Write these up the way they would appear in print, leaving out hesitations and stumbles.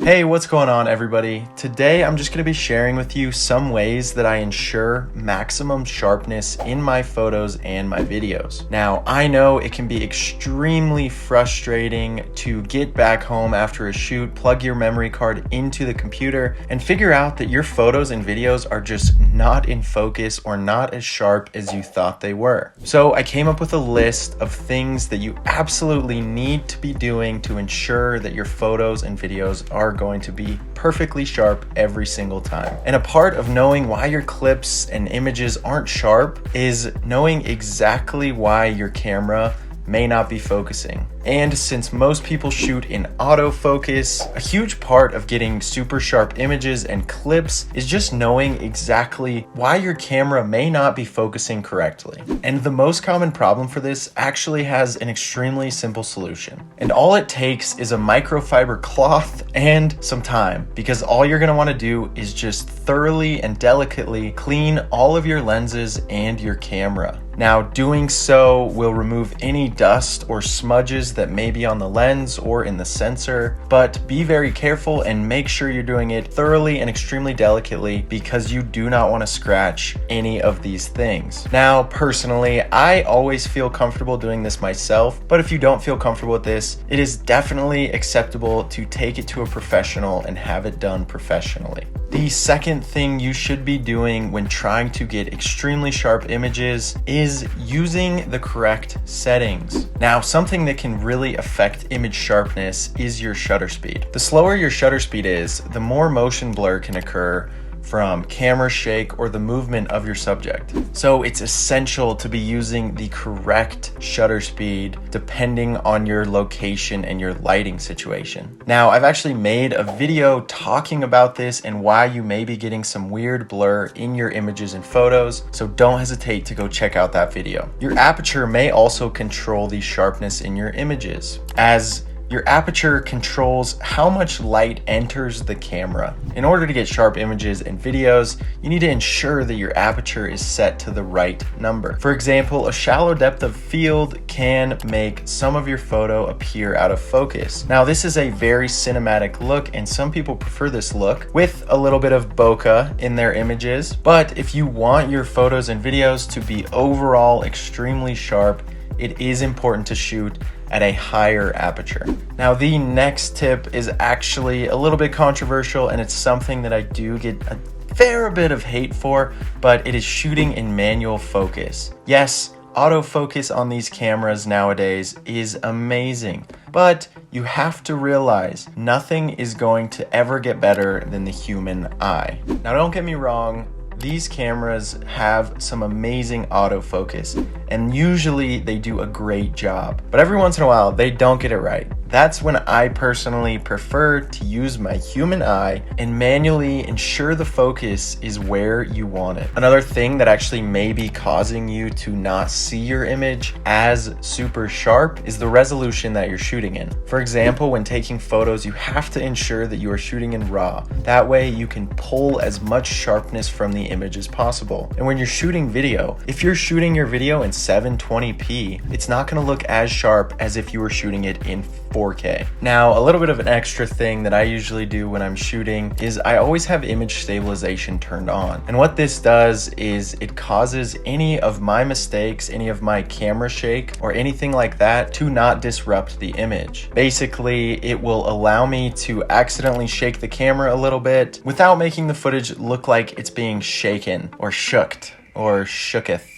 Hey, what's going on, everybody? Today I'm just going to be sharing with you some ways that I ensure maximum sharpness in my photos and my videos. Now, I know it can be extremely frustrating to get back home after a shoot, plug your memory card into the computer, and figure out that your photos and videos are just not in focus or not as sharp as you thought they were. So I came up with a list of things that you absolutely need to be doing to ensure that your photos and videos are going to be perfectly sharp every single time. And a part of knowing why your clips and images aren't sharp is knowing exactly why your camera may not be focusing. And since most people shoot in autofocus, a huge part of getting super sharp images and clips is just knowing exactly why your camera may not be focusing correctly. And the most common problem for this actually has an extremely simple solution. And all it takes is a microfiber cloth and some time, because all you're gonna wanna do is just thoroughly and delicately clean all of your lenses and your camera. Now, doing so will remove any dust or smudges that may be on the lens or in the sensor, but be very careful and make sure you're doing it thoroughly and extremely delicately, because you do not want to scratch any of these things. Now, personally, I always feel comfortable doing this myself, but if you don't feel comfortable with this, it is definitely acceptable to take it to a professional and have it done professionally. The second thing you should be doing when trying to get extremely sharp images is using the correct settings. Now, something that can really affect image sharpness is your shutter speed. The slower your shutter speed is, the more motion blur can occur from camera shake or the movement of your subject. So it's essential to be using the correct shutter speed depending on your location and your lighting situation. Now, I've actually made a video talking about this and why you may be getting some weird blur in your images and photos, so don't hesitate to go check out that video. Your aperture may also control the sharpness in your images, as your aperture controls how much light enters the camera. In order to get sharp images and videos, you need to ensure that your aperture is set to the right number. For example, a shallow depth of field can make some of your photo appear out of focus. Now, this is a very cinematic look, and some people prefer this look with a little bit of bokeh in their images. But if you want your photos and videos to be overall extremely sharp, it is important to shoot at a higher aperture. Now, the next tip is actually a little bit controversial, and it's something that I do get a fair bit of hate for, but it is shooting in manual focus. Yes, autofocus on these cameras nowadays is amazing, but you have to realize nothing is going to ever get better than the human eye. Now, don't get me wrong, these cameras have some amazing autofocus, and usually they do a great job. But every once in a while, they don't get it right. That's when I personally prefer to use my human eye and manually ensure the focus is where you want it. Another thing that actually may be causing you to not see your image as super sharp is the resolution that you're shooting in. For example, when taking photos, you have to ensure that you are shooting in RAW. That way you can pull as much sharpness from the image as possible. And when you're shooting video, if you're shooting your video in 720p, it's not going to look as sharp as if you were shooting it in 4K. Now, a little bit of an extra thing that I usually do when I'm shooting is I always have image stabilization turned on. And what this does is it causes any of my mistakes, any of my camera shake, or anything like that to not disrupt the image. Basically, it will allow me to accidentally shake the camera a little bit without making the footage look like it's being shaken or shooked or shooketh.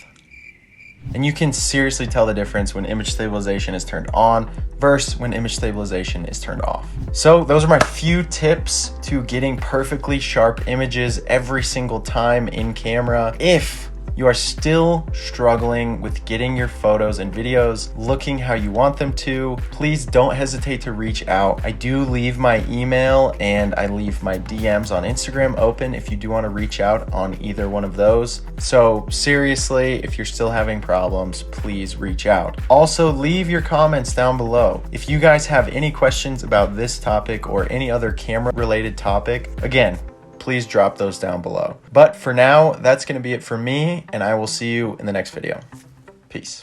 And you can seriously tell the difference when image stabilization is turned on versus when image stabilization is turned off. So those are my few tips to getting perfectly sharp images every single time in camera. If you are still struggling with getting your photos and videos looking how you want them to, please don't hesitate to reach out. I do leave my email and I leave my DMs on Instagram open if you do want to reach out on either one of those. So seriously, if you're still having problems, please reach out. Also, leave your comments down below. If you guys have any questions about this topic or any other camera related topic, again, please drop those down below. But for now, that's going to be it for me, and I will see you in the next video. Peace.